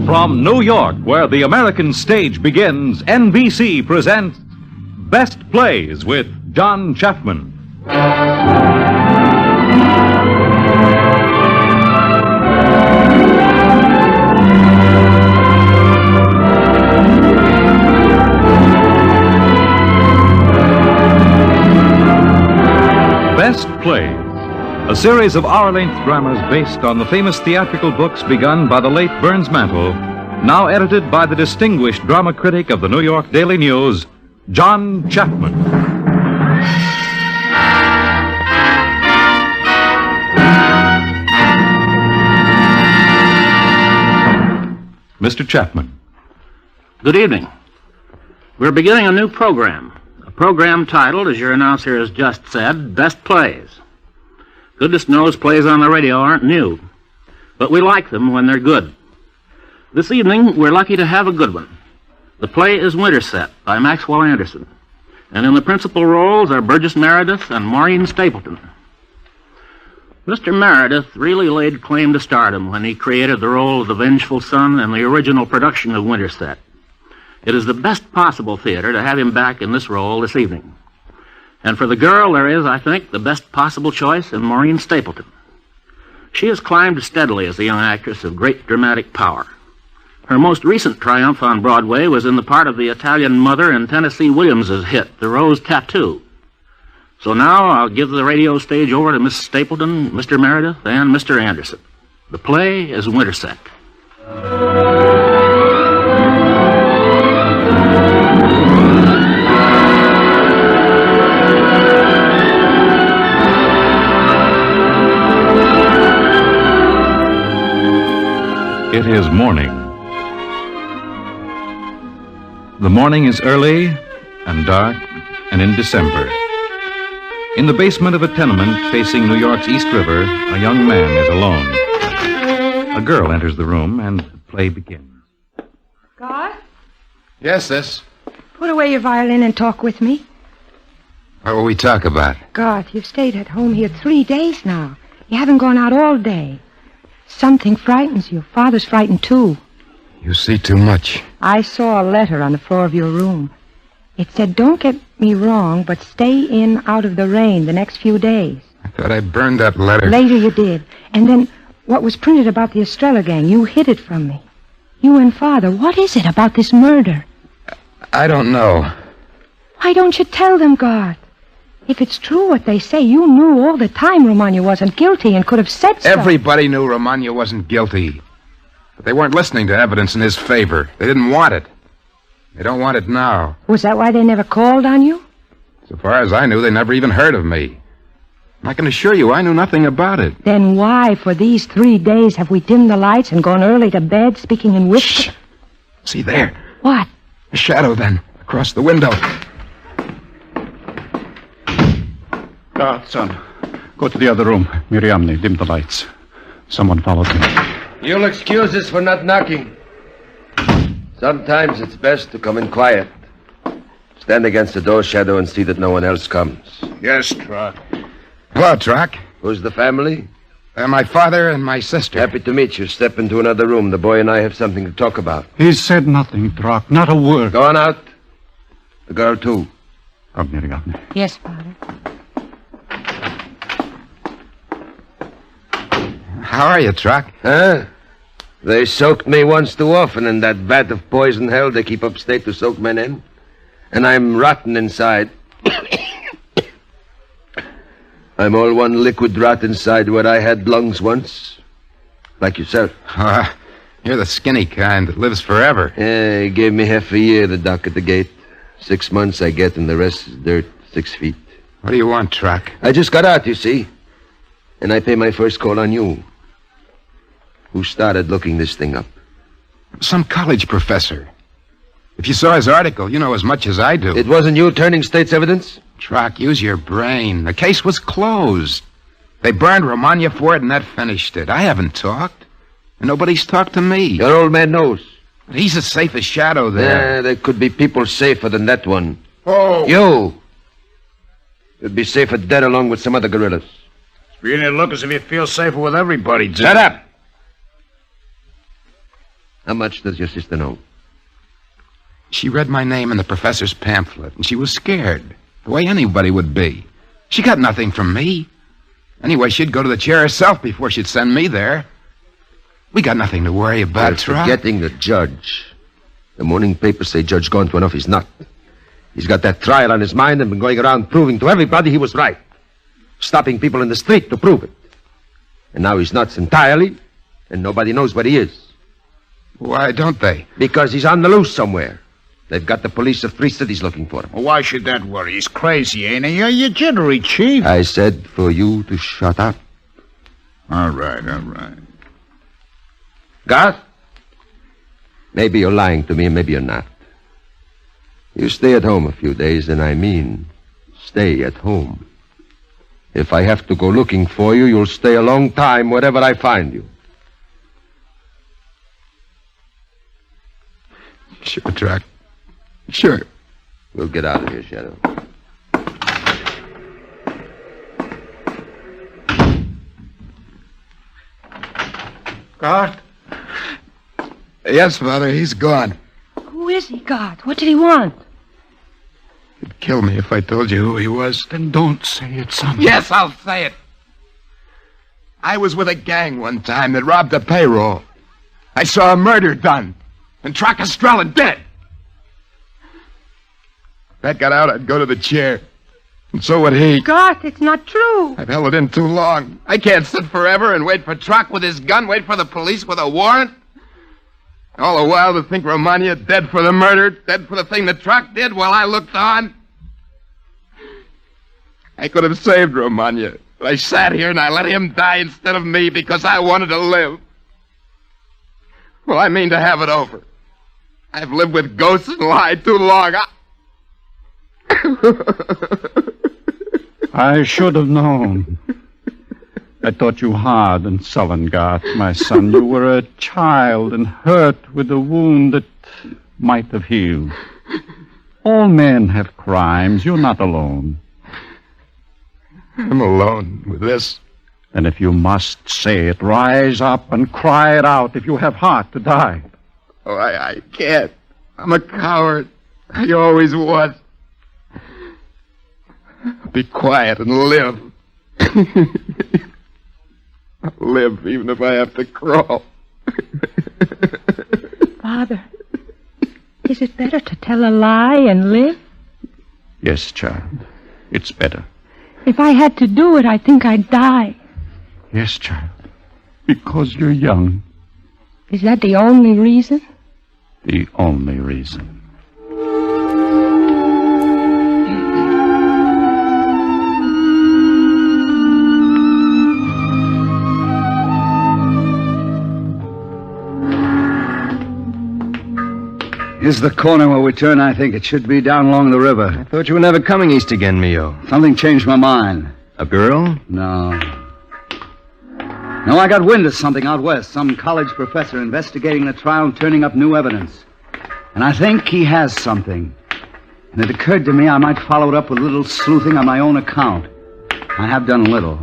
From New York, where the American stage begins, NBC presents Best Plays with John Chapman. Best Plays, a series of hour-length dramas based on the famous theatrical books begun by the late Burns Mantle, now edited by the distinguished drama critic of the New York Daily News, John Chapman. Mr. Chapman. Good evening. We're beginning a new program. A program titled, as your announcer has just said, Best Plays. Goodness knows plays on the radio aren't new, but we like them when they're good. This evening, we're lucky to have a good one. The play is Winterset by Maxwell Anderson, and in the principal roles are Burgess Meredith and Maureen Stapleton. Mr. Meredith really laid claim to stardom when he created the role of the vengeful son in the original production of Winterset. It is the best possible theater to have him back in this role this evening. And for the girl, there is, I think, the best possible choice in Maureen Stapleton. She has climbed steadily as a young actress of great dramatic power. Her most recent triumph on Broadway was in the part of the Italian mother in Tennessee Williams's hit, The Rose Tattoo. So now I'll give the radio stage over to Miss Stapleton, Mr. Meredith, and Mr. Anderson. The play is Winterset. It is morning. The morning is early and dark and in December. In the basement of a tenement facing New York's East River, a young man is alone. A girl enters the room and the play begins. Garth? Yes, sis. Put away your violin and talk with me. What will we talk about? Garth, you've stayed at home here 3 days now. You haven't gone out all day. Something frightens you. Father's frightened, too. You see too much. I saw a letter on the floor of your room. It said, don't get me wrong, but stay in out of the rain the next few days. I thought I burned that letter. Later you did. And then what was printed about the Estrella gang, you hid it from me. You and Father, what is it about this murder? I don't know. Why don't you tell them, Garth? If it's true what they say, you knew all the time Romagna wasn't guilty and could have said so. Everybody knew Romagna wasn't guilty. But they weren't listening to evidence in his favor. They didn't want it. They don't want it now. Was that why they never called on you? So far as I knew, they never even heard of me. I can assure you, I knew nothing about it. Then why, for these 3 days, have we dimmed the lights and gone early to bed, speaking in whispers? Shh! See there. What? A shadow, then, across the window. Son, go to the other room. Miriamne, dim the lights. Someone followed me. You'll excuse us for not knocking. Sometimes it's best to come in quiet. Stand against the door shadow and see that no one else comes. Yes, Trock. Hello, Trock. Who's the family? My father and my sister. Happy to meet you. Step into another room. The boy and I have something to talk about. He said nothing, Trock. Not a word. Go on out. The girl, too. Come, Miriamne. Yes, Father. How are you, Trock? Huh? They soaked me once too often in that vat of poison hell they keep upstate to soak men in. And I'm rotten inside. I'm all one liquid rot inside where I had lungs once. Like yourself. You're the skinny kind that lives forever. Yeah, he gave me half a year, the doc at the gate. 6 months I get, and the rest is dirt, 6 feet. What do you want, Trock? I just got out, you see. And I pay my first call on you. Who started looking this thing up? Some college professor. If you saw his article, you know as much as I do. It wasn't you turning state's evidence? Trock, use your brain. The case was closed. They burned Romagna for it, and that finished it. I haven't talked. And nobody's talked to me. Your old man knows. He's as safe as shadow there. Yeah, there could be people safer than that one. Oh! You! You'd be safer dead along with some other gorillas. It's beginning to look as if you feel safer with everybody, Jim. Shut up! How much does your sister know? She read my name in the professor's pamphlet, and she was scared, the way anybody would be. She got nothing from me. Anyway, she'd go to the chair herself before she'd send me there. We got nothing to worry about, You're forgetting the judge. The morning papers say Judge Gontwanoff is not. He's got that trial on his mind and been going around proving to everybody he was right. Stopping people in the street to prove it. And now he's nuts entirely, and nobody knows where he is. Why don't they? Because he's on the loose somewhere. They've got the police of 3 cities looking for him. Well, why should that worry? He's crazy, ain't he? You're jittery, Chief. I said for you to shut up. All right. Garth? Maybe you're lying to me, and maybe you're not. You stay at home a few days, and I mean stay at home. If I have to go looking for you, you'll stay a long time wherever I find you. Sure, Truck. Sure. We'll get out of here, Shadow. Garth? Yes, Father, he's gone. Who is he, God? What did he want? He'd kill me if I told you who he was. Then don't say it, son. Yes, I'll say it. I was with a gang one time that robbed a payroll. I saw a murder done, and Truck Estrella dead. If that got out, I'd go to the chair. And so would he. God, it's not true. I've held it in too long. I can't sit forever and wait for Truck with his gun, wait for the police with a warrant. All the while to think Romania dead for the murder, dead for the thing that Truck did while I looked on. I could have saved Romania, but I sat here and I let him die instead of me because I wanted to live. Well, I mean to have it over. I've lived with ghosts and lied too long. I should have known. I thought you hard and sullen, Garth, my son. You were a child and hurt with a wound that might have healed. All men have crimes. You're not alone. I'm alone with this. And if you must say it, rise up and cry it out if you have heart to die. Oh, I can't. I'm a coward. I always was. Be quiet and live. I'll live even if I have to crawl. Father, is it better to tell a lie and live? Yes, child. It's better. If I had to do it, I think I'd die. Yes, child. Because you're young. Is that the only reason? The only reason. Here's the corner where we turn. I think it should be down along the river. I thought you were never coming east again, Mio. Something changed my mind. A girl? No, I got wind of something out west. Some college professor investigating the trial and turning up new evidence. And I think he has something. And it occurred to me I might follow it up with a little sleuthing on my own account. I have done a little.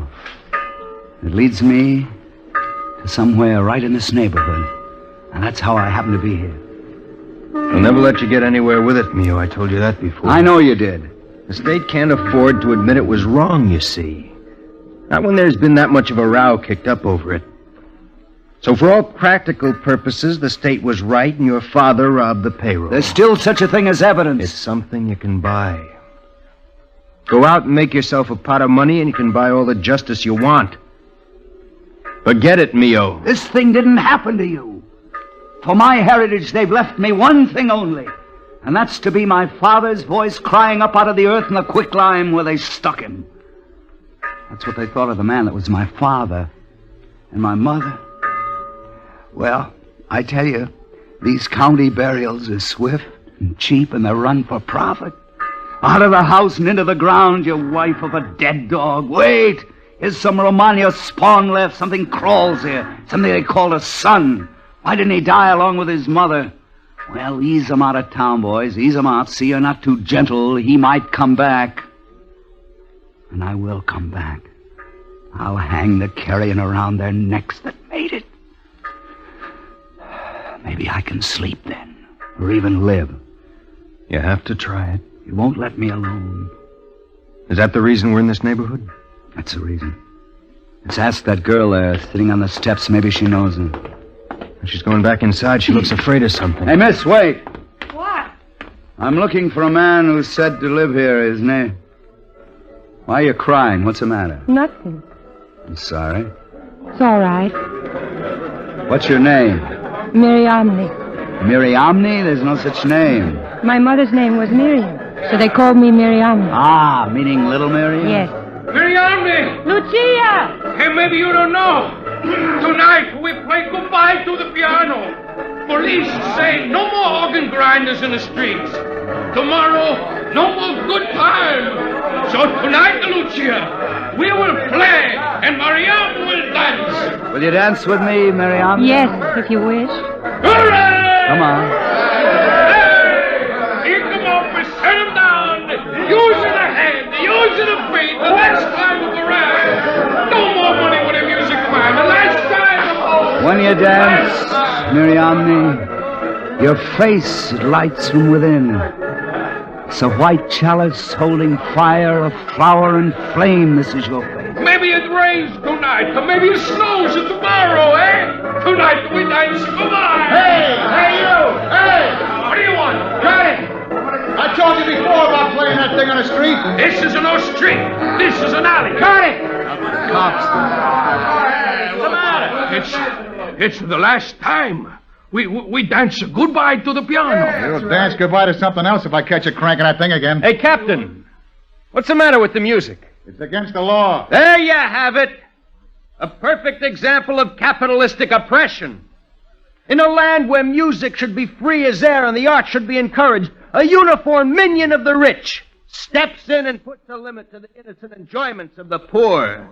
It leads me to somewhere right in this neighborhood. And that's how I happen to be here. I'll never let you get anywhere with it, Mio. I told you that before. I know you did. The state can't afford to admit it was wrong, you see. Not when there's been that much of a row kicked up over it. So for all practical purposes, the state was right and your father robbed the payroll. There's still such a thing as evidence. It's something you can buy. Go out and make yourself a pot of money and you can buy all the justice you want. Forget it, Mio. This thing didn't happen to you. For my heritage, they've left me one thing only, and that's to be my father's voice crying up out of the earth in the quicklime where they stuck him. That's what they thought of the man that was my father. And my mother? Well, I tell you, these county burials are swift and cheap, and they're run for profit. Out of the house and into the ground, you wife of a dead dog. Wait! Here's some Romagna spawn left. Something crawls here. Something they call a son. Why didn't he die along with his mother? Well, ease him out of town, boys. Ease him out. See, you're not too gentle. He might come back. And I will come back. I'll hang the carrion around their necks that made it. Maybe I can sleep then, or even live. You have to try it. You won't let me alone. Is that the reason we're in this neighborhood? That's the reason. Let's ask that girl there, sitting on the steps. Maybe she knows him. She's going back inside. She looks afraid of something. Hey, miss, wait. What? I'm looking for a man who's said to live here, isn't he? Why are you crying? What's the matter? Nothing. I'm sorry. It's all right. What's your name? Miriamni. Miriamni? There's no such name. My mother's name was Miriam, so they called me Miriamni. Ah, meaning Little Miriam? Yes. Miriamni! Lucia! Hey, maybe you don't know. Tonight we play goodbye to the piano. Police say no more organ grinders in the streets. Tomorrow, no more good time. So tonight, Lucia, we will play and Mariam will dance. Will you dance with me, Miriam? Yes, if you wish. Hooray! Come on. Hey! Here come up, we set him down. Using the hand, using the feet, the last time of the round. No more money with a music man, the last time. When you dance, Miriamni, your face lights from within. It's a white chalice holding fire of flower and flame. This is your face. Maybe it rains tonight, or maybe it snows tomorrow, eh? Tonight we dance goodbye. Hey, you! Hey! What do you want? Critic! I told you before about playing that thing on the street. This is no street. This is an alley. Critic! Cops. What's the matter? It's the last time. We dance goodbye to the piano. You'll dance goodbye to something else if I catch you cranking that thing again. Hey, Captain. What's the matter with the music? It's against the law. There you have it. A perfect example of capitalistic oppression. In a land where music should be free as air and the arts should be encouraged, a uniformed minion of the rich steps in and puts a limit to the innocent enjoyments of the poor.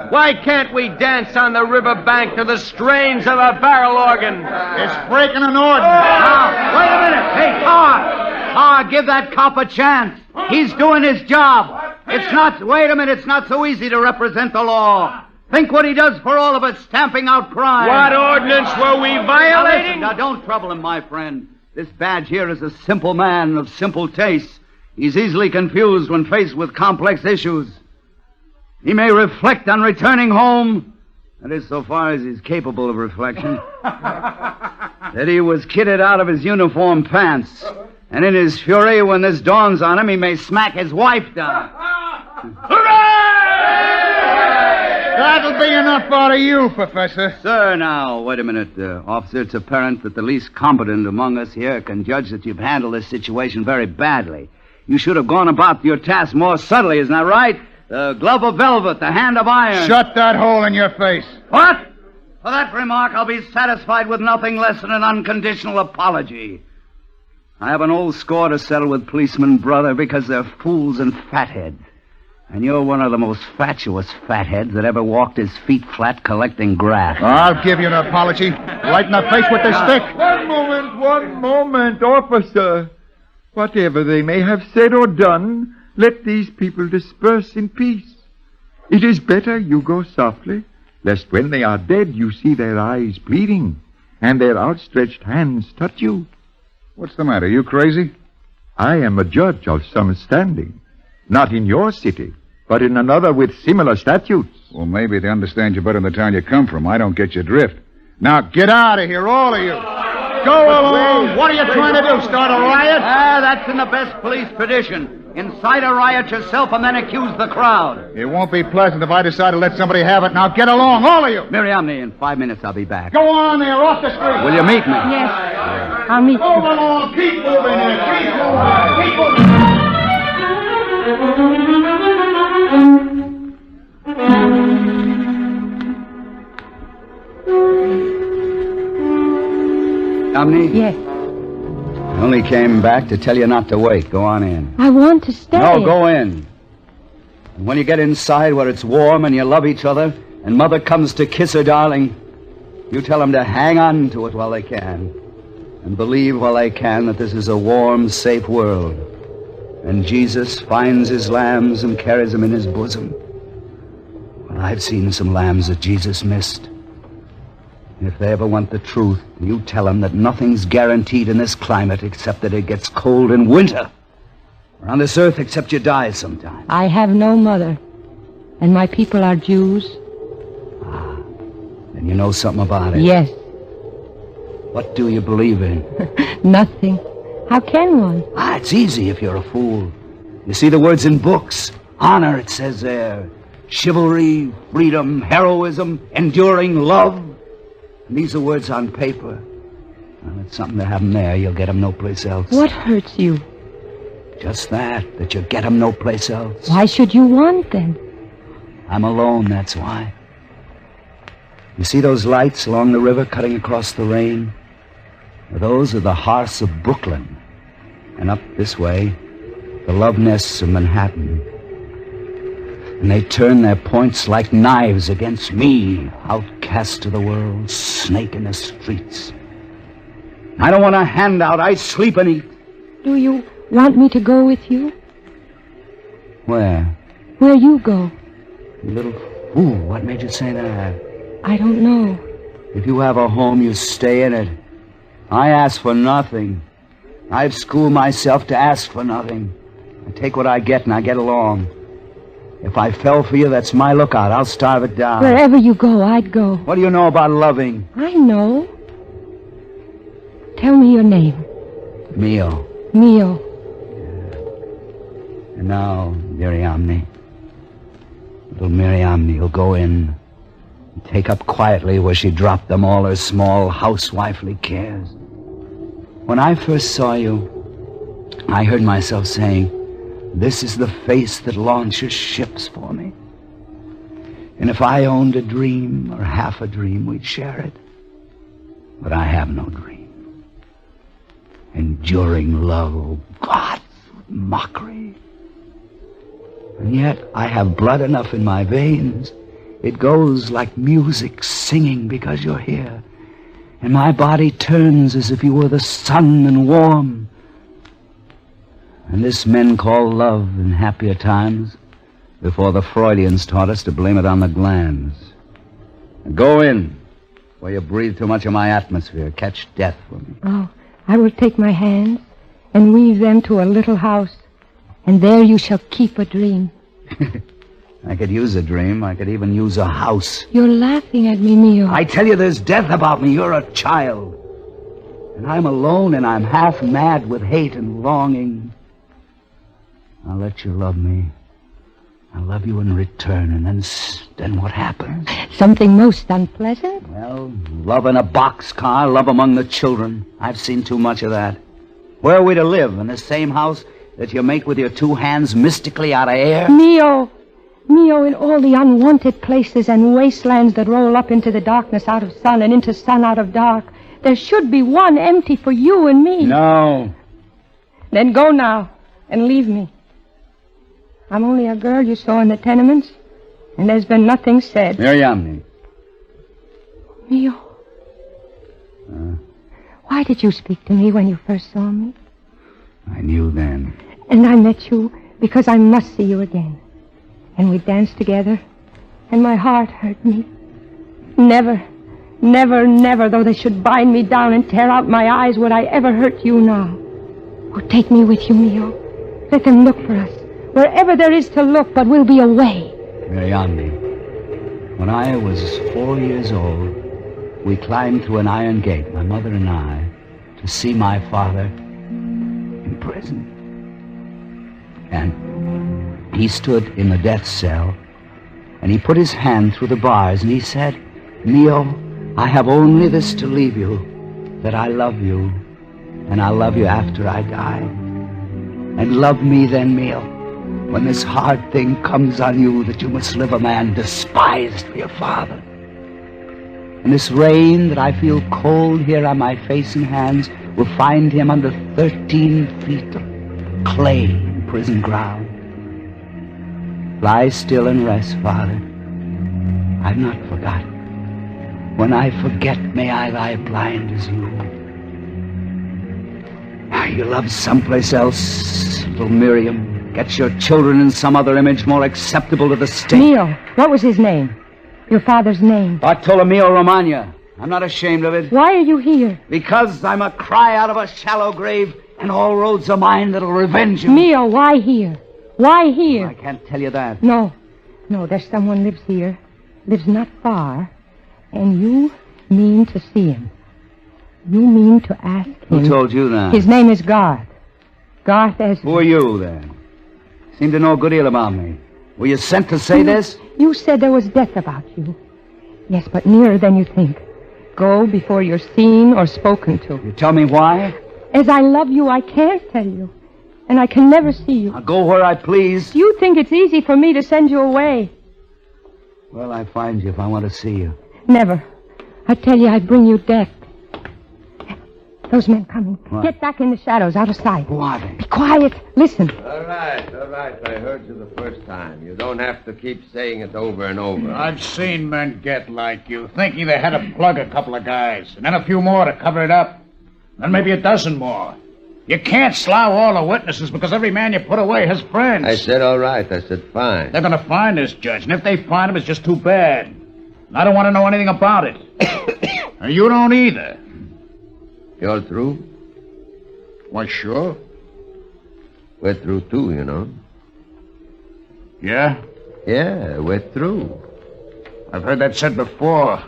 Why can't we dance on the riverbank to the strains of a barrel organ? It's breaking an order. Now, wait a minute. Hey, Tar, give that cop a chance. He's doing his job. Wait a minute, it's not so easy to represent the law. Think what he does for all of us, stamping out crime. What ordinance were we violating? Now, don't trouble him, my friend. This badge here is a simple man of simple tastes. He's easily confused when faced with complex issues. He may reflect on returning home, that is, so far as he's capable of reflection, that he was kitted out of his uniform pants. And in his fury, when this dawns on him, he may smack his wife down. That'll be enough out of you, Professor. Sir, now, wait a minute. Officer, it's apparent that the least competent among us here can judge that you've handled this situation very badly. You should have gone about your task more subtly, isn't that right? The glove of velvet, the hand of iron. Shut that hole in your face. What? For that remark, I'll be satisfied with nothing less than an unconditional apology. I have an old score to settle with policemen, brother, because they're fools and fatheads. And you're one of the most fatuous fatheads that ever walked his feet flat collecting grass. I'll give you an apology. Right in the face with this stick. One moment, officer. Whatever they may have said or done, let these people disperse in peace. It is better you go softly, lest when they are dead you see their eyes bleeding, and their outstretched hands touch you. What's the matter? You crazy? I am a judge of some standing, not in your city, but in another with similar statutes. Well, maybe they understand you better in the town you come from. I don't get your drift. Now, get out of here, all of you. Go along. What are you trying to do, start a riot? That's in the best police tradition. Incite a riot yourself and then accuse the crowd. It won't be pleasant if I decide to let somebody have it. Now, get along, all of you. Miriamni, in 5 minutes I'll be back. Go on there, off the street. Will you meet me? Yes. I'll meet Move you. along, keep moving there, keep moving, keep Miriamni? Yes. I only came back to tell you not to wait. Go on in. I want to stay. No, go in. And when you get inside where it's warm and you love each other, and Mother comes to kiss her darling, you tell them to hang on to it while they can, and believe while they can that this is a warm, safe world. And Jesus finds his lambs and carries them in his bosom. Well, I've seen some lambs that Jesus missed. If they ever want the truth, you tell them that nothing's guaranteed in this climate except that it gets cold in winter. Or on this earth except you die sometime. I have no mother, and my people are Jews. And you know something about it? Yes. What do you believe in? Nothing. How can one? It's easy if you're a fool. You see the words in books. Honor, it says there. Chivalry, freedom, heroism, enduring love. And these are words on paper. Well, it's something to have them there. You'll get them no place else. What hurts you? Just that you get them no place else. Why should you want them? I'm alone, that's why. You see those lights along the river cutting across the rain? Well, those are the hearths of Brooklyn. And up this way, the love nests of Manhattan. And they turn their points like knives against me, outcast to the world, snake in the streets. I don't want a handout. I sleep and eat. Do you want me to go with you? Where? Where you go. You little fool. What made you say that? I don't know. If you have a home, you stay in it. I ask for nothing. I've schooled myself to ask for nothing. I take what I get and I get along. If I fell for you, that's my lookout. I'll starve it down. Wherever you go, I'd go. What do you know about loving? I know. Tell me your name. Mio. Mio. And now, Miriamne. Little Miriamne will go in and take up quietly where she dropped them all her small housewifely cares. When I first saw you, I heard myself saying, "This is the face that launches ships for me." And if I owned a dream or half a dream, we'd share it. But I have no dream. Enduring love, oh God, mockery. And yet I have blood enough in my veins. It goes like music singing because you're here. And my body turns as if you were the sun and warm. And this men call love in happier times, before the Freudians taught us to blame it on the glands. And go in, where you breathe too much of my atmosphere. Catch death for me. Oh, I will take my hands and weave them to a little house, and there you shall keep a dream. I could use a dream. I could even use a house. You're laughing at me, Mio. I tell you, there's death about me. You're a child. And I'm alone, and I'm half mad with hate and longing. I'll let you love me. I'll love you in return, and then what happens? Something most unpleasant? Well, love in a boxcar, love among the children. I've seen too much of that. Where are we to live? In the same house that you make with your two hands mystically out of air? Mio! Mio, in all the unwanted places and wastelands that roll up into the darkness out of sun and into sun out of dark, there should be one empty for you and me. No. Then go now and leave me. I'm only a girl you saw in the tenements, and there's been nothing said. Miriamne. Mio. Why did you speak to me when you first saw me? I knew then. And I met you because I must see you again. And we danced together, and my heart hurt me. Never, never, never, though they should bind me down and tear out my eyes, would I ever hurt you now. Oh, take me with you, Mio. Let them look for us. Wherever there is to look, but we'll be away. Miriamne, when I was 4 years old, we climbed through an iron gate, my mother and I, to see my father in prison. And he stood in the death cell, and he put his hand through the bars, and he said, "Mio, I have only this to leave you, that I love you, and I'll love you after I die. And love me then, Mio, when this hard thing comes on you that you must live a man despised for your father. And this rain that I feel cold here on my face and hands will find him under 13 feet of clay in prison ground. Lie still and rest, Father. I've not forgotten. When I forget, may I lie blind as you. You love someplace else, little Miriam. Get your children in some other image more acceptable to the state. Mio, what was his name? Your father's name? Bartolomeo Romagna. I'm not ashamed of it. Why are you here? Because I'm a cry out of a shallow grave, and all roads are mine that'll revenge you. Mio, why here? Why here? I can't tell you that. No, there's someone lives here. Lives not far. And you mean to see him. You mean to ask him. Who told you that? His name is Garth. Garth Esmond. Who are you, then? Seem to know a good deal about me. Were you sent to say this? You said there was death about you. Yes, but nearer than you think. Go before you're seen or spoken to. You tell me why? As I love you, I can't tell you. And I can never see you. I'll go where I please. You think it's easy for me to send you away. Well, I find you if I want to see you. Never. I tell you, I'd bring you death. Those men coming. What? Get back in the shadows, out of sight. Who are they? Be quiet. Listen. All right. I heard you the first time. You don't have to keep saying it over and over. I've seen men get like you, thinking they had to plug a couple of guys, and then a few more to cover it up, then maybe a dozen more. You can't slough all the witnesses because every man you put away has friends. I said all right. I said fine. They're going to find this judge, and if they find him, it's just too bad. And I don't want to know anything about it. And you don't either. You're through? Why, sure. We're through, too, you know. Yeah? Yeah, we're through. I've heard that said before.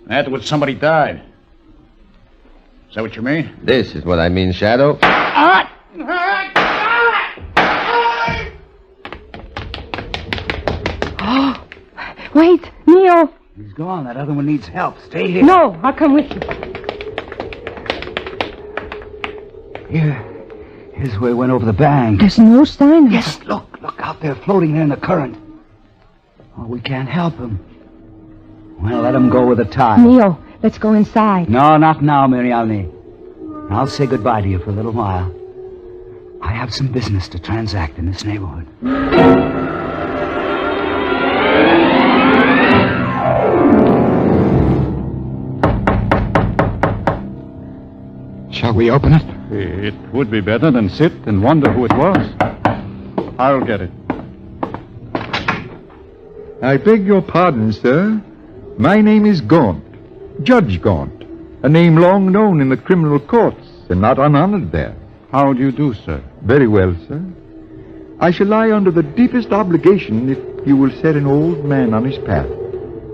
Afterwards, somebody died. Is that what you mean? This is what I mean, Shadow. Oh, wait, Neil. He's gone. That other one needs help. Stay here. No, I'll come with you. Here's where he went over the bank. There's no sign of Yes, look out there, floating there in the current. Oh, we can't help him. Well, let him go with the tide. Neil, let's go inside. No, not now, Miriamne. I'll say goodbye to you for a little while. I have some business to transact in this neighborhood. Shall we open it? It would be better than sit and wonder who it was. I'll get it. I beg your pardon, sir. My name is Gaunt, Judge Gaunt, a name long known in the criminal courts and not unhonored there. How do you do, sir? Very well, sir. I shall lie under the deepest obligation if you will set an old man on his path,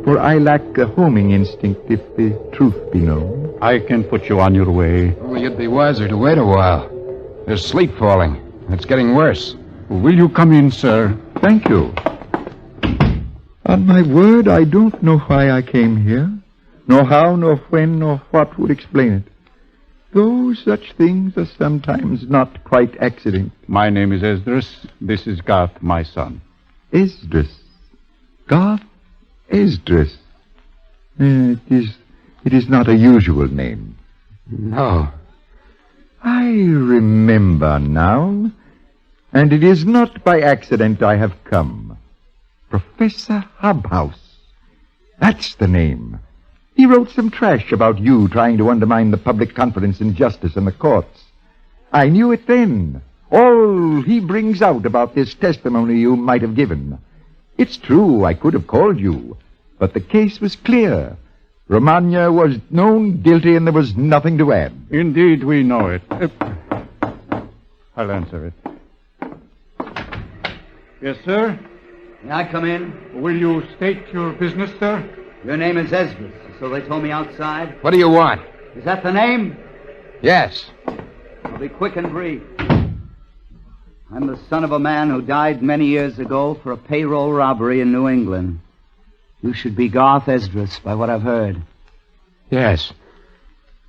for I lack a homing instinct if the truth be known. I can put you on your way. Well, you'd be wiser to wait a while. There's sleet falling, and it's getting worse. Will you come in, sir? Thank you. On my word, I don't know why I came here, nor how, nor when, nor what would explain it. Though such things are sometimes not quite accident. My name is Esdras. This is Garth, my son. Esdras. Garth Esdras. It is not a usual name. No. I remember now, and it is not by accident I have come. Professor Hobhouse. That's the name. He wrote some trash about you trying to undermine the public confidence in justice in the courts. I knew it then. All he brings out about this testimony you might have given. It's true, I could have called you, but the case was clear. Romagna was known guilty and there was nothing to add. Indeed, we know it. I'll answer it. Yes, sir? May I come in? Will you state your business, sir? Your name is Esdras, so they told me outside. What do you want? Is that the name? Yes. I'll be quick and brief. I'm the son of a man who died many years ago for a payroll robbery in New England. You should be Garth Esdras, by what I've heard. Yes.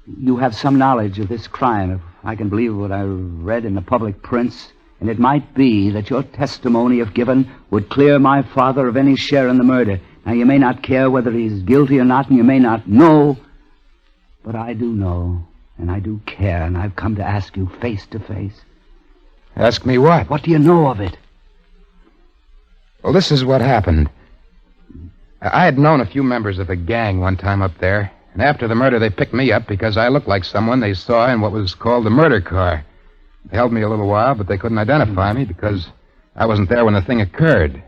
You have some knowledge of this crime, if I can believe what I read in the public prints, and it might be that your testimony, if given, would clear my father of any share in the murder. Now, you may not care whether he's guilty or not, and you may not know, but I do know, and I do care, and I've come to ask you face to face. Ask me what? What do you know of it? Well, this is what happened. I had known a few members of the gang one time up there, and after the murder they picked me up because I looked like someone they saw in what was called the murder car. They held me a little while, but they couldn't identify me because I wasn't there when the thing occurred.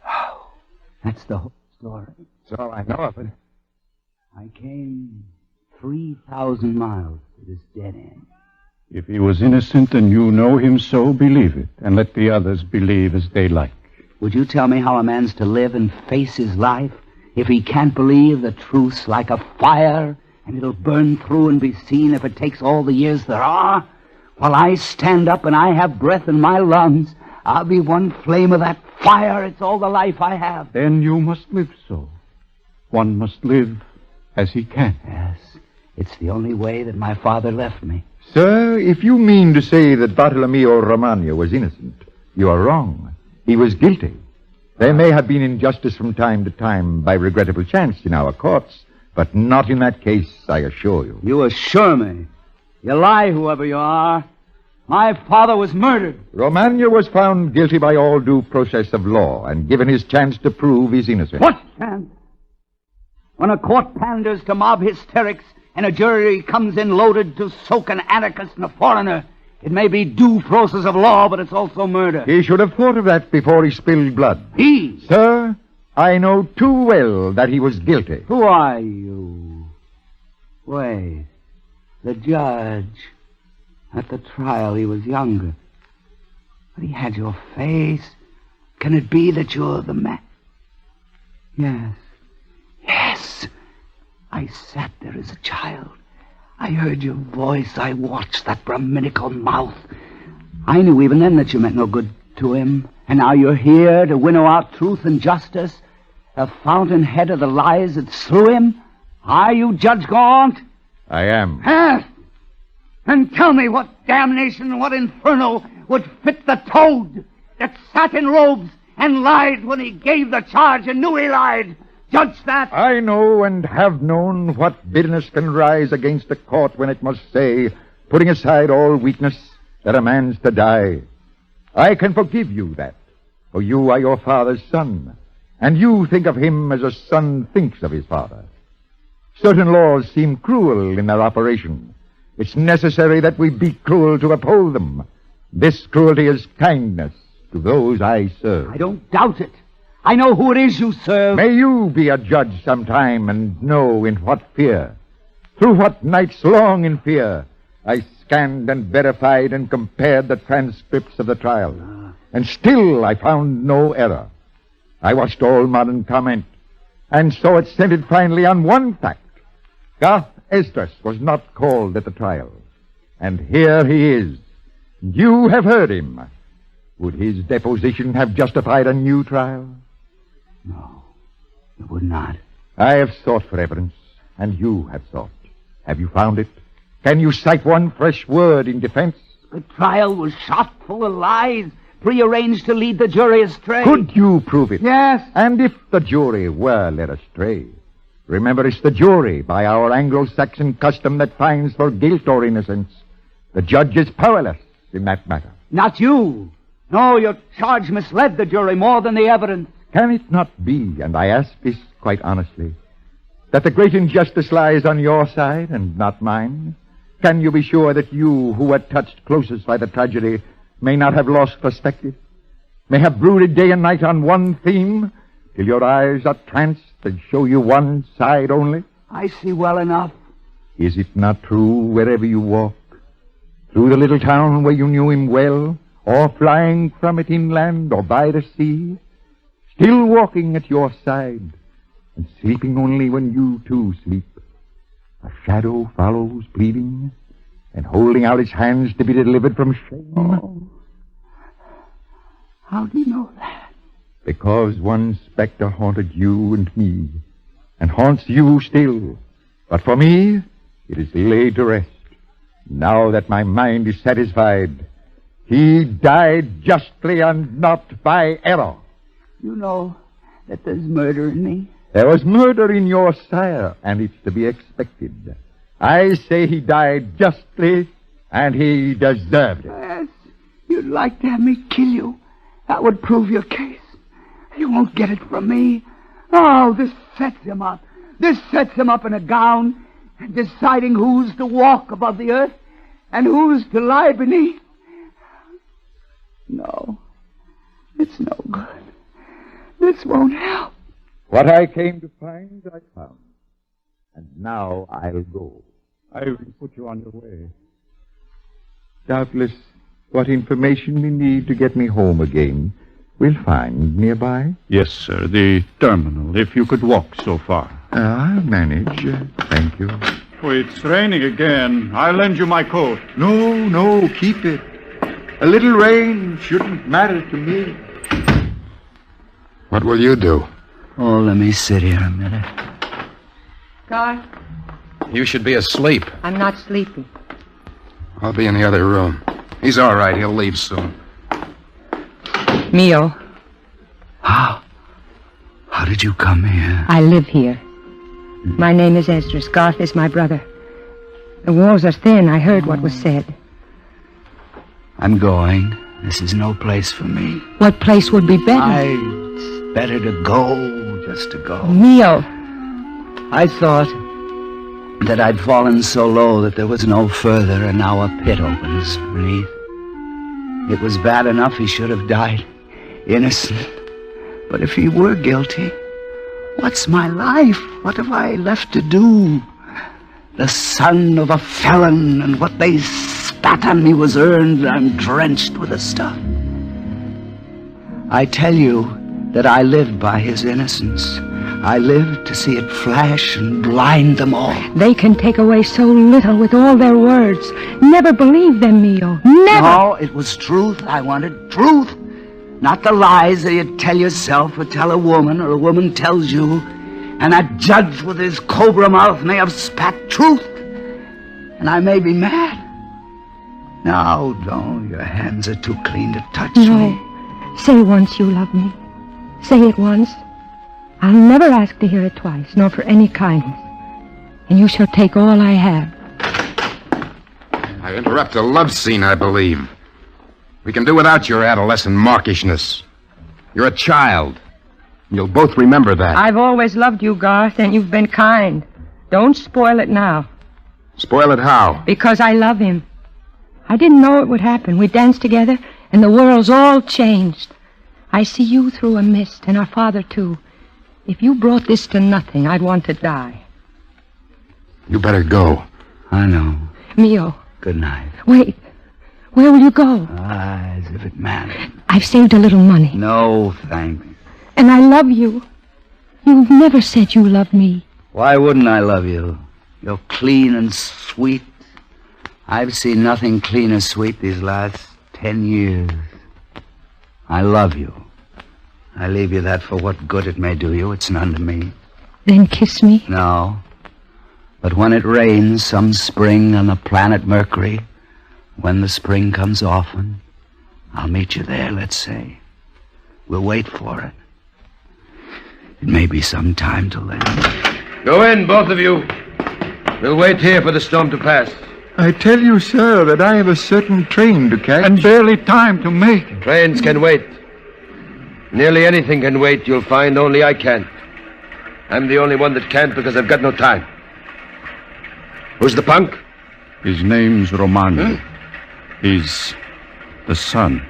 Oh, that's the whole story. That's all I know of it. I came 3,000 miles to this dead end. If he was innocent and you know him so, believe it, and let the others believe as they like. Would you tell me how a man's to live and face his life if he can't believe the truth's like a fire and it'll burn through and be seen if it takes all the years there are? While I stand up and I have breath in my lungs, I'll be one flame of that fire. It's all the life I have. Then you must live so. One must live as he can. Yes, it's the only way that my father left me. Sir, if you mean to say that Bartolomeo Romano was innocent, you are wrong. He was guilty. There may have been injustice from time to time by regrettable chance in our courts, but not in that case, I assure you. You assure me? You lie, whoever you are. My father was murdered. Romano was found guilty by all due process of law and given his chance to prove his innocence. What chance? When a court panders to mob hysterics and a jury comes in loaded to soak an anarchist and a foreigner, it may be due process of law, but it's also murder. He should have thought of that before he spilled blood. He? Sir, I know too well that he was guilty. Who are you? Wait. The judge. At the trial, he was younger. But he had your face. Can it be that you're the man? Yes. Yes. I sat there as a child. I heard your voice. I watched that Brahminical mouth. I knew even then that you meant no good to him. And now you're here to winnow out truth and justice, a fountainhead of the lies that slew him. Are you, Judge Gaunt? I am. Yes. And tell me what damnation, what inferno would fit the toad that sat in robes and lied when he gave the charge and knew he lied. Judge that. I know and have known what bitterness can rise against a court when it must say, putting aside all weakness, that a man's to die. I can forgive you that, for you are your father's son, and you think of him as a son thinks of his father. Certain laws seem cruel in their operation. It's necessary that we be cruel to uphold them. This cruelty is kindness to those I serve. I don't doubt it. I know who it is you serve. May you be a judge sometime and know in what fear, through what nights long in fear, I scanned and verified and compared the transcripts of the trial. And still I found no error. I watched all modern comment, and so it centered finally on one fact. Garth Esdras was not called at the trial. And here he is. You have heard him. Would his deposition have justified a new trial? No, it would not. I have sought for evidence, and you have sought. Have you found it? Can you cite one fresh word in defense? The trial was shot full of lies, prearranged to lead the jury astray. Could you prove it? Yes. And if the jury were led astray, remember it's the jury, by our Anglo-Saxon custom, that finds for guilt or innocence. The judge is powerless in that matter. Not you. No, your charge misled the jury more than the evidence. Can it not be, and I ask this quite honestly, that the great injustice lies on your side and not mine? Can you be sure that you, who were touched closest by the tragedy, may not have lost perspective? May have brooded day and night on one theme, till your eyes are tranced and show you one side only? I see well enough. Is it not true wherever you walk? Through the little town where you knew him well, or flying from it inland or by the sea, still walking at your side, and sleeping only when you too sleep, a shadow follows pleading, and holding out its hands to be delivered from shame? Oh. How do you know that? Because one specter haunted you and me, and haunts you still. But for me, it is laid to rest. Now that my mind is satisfied, he died justly and not by error. You know that there's murder in me. There was murder in your sire, and it's to be expected. I say he died justly, and he deserved it. Yes, you'd like to have me kill you. That would prove your case. You won't get it from me. Oh, this sets him up. This sets him up in a gown, and deciding who's to walk above the earth and who's to lie beneath. No, it's no good. This won't help. What I came to find, I found. And now I'll go. I will put you on your way. Doubtless, what information we need to get me home again, we'll find nearby. Yes, sir. The terminal, if you could walk so far. I'll manage. Thank you. Oh, it's raining again. I'll lend you my coat. No, keep it. A little rain shouldn't matter to me. What will you do? Oh, let me sit here a minute. Garth, You should be asleep. I'm not sleepy. I'll be in the other room. He's all right. He'll leave soon. Mio, How did you come here? I live here. My name is Esdras. Garth is my brother. The walls are thin. I heard what was said. I'm going. This is no place for me. What place would be better? It's better to go, just to go. Mio, I thought that I'd fallen so low that there was no further, and now a pit opens beneath. It was bad enough he should have died innocent. But if he were guilty, what's my life? What have I left to do? The son of a felon, and what they spat on me was earned. I'm drenched with the stuff. I tell you that I lived by his innocence. I lived to see it flash and blind them all. they can take away so little with all their words. Never believe them, Mio. Never. No, it was truth. I wanted truth. Not the lies that you tell yourself or tell a woman, or a woman tells you. And that judge with his cobra mouth may have spat truth. And I may be mad. No, don't. Your hands are too clean to touch me. No. Say once you love me. Say it once. I'll never ask to hear it twice, nor for any kindness. And you shall take all I have. I interrupt a love scene, I believe. We can do without your adolescent mawkishness. You're a child. You'll both remember that. I've always loved you, Garth, and you've been kind. Don't spoil it now. Spoil it how? Because I love him. I didn't know it would happen. We danced together, and the world's all changed. I see you through a mist, and our father, too. If you brought this to nothing, I'd want to die. You better go. I know. Mio. Good night. Wait. Where will you go? As if it mattered. I've saved a little money. No, thanks. And I love you. You've never said you love me. Why wouldn't I love you? You're clean and sweet. I've seen nothing clean or sweet these last 10 years. I love you. I leave you that for what good it may do you. It's none to me. Then kiss me. No. But when it rains some spring on the planet Mercury, when the spring comes often, I'll meet you there, let's say. We'll wait for it. It may be some time till then. Go in, both of you. We'll wait here for the storm to pass. I tell you, sir, that I have a certain train to catch. And barely time to make. Trains can wait. Nearly anything can wait, you'll find, only I can't. I'm the only one that can't because I've got no time. Who's the punk? His name's Romano. He's the son.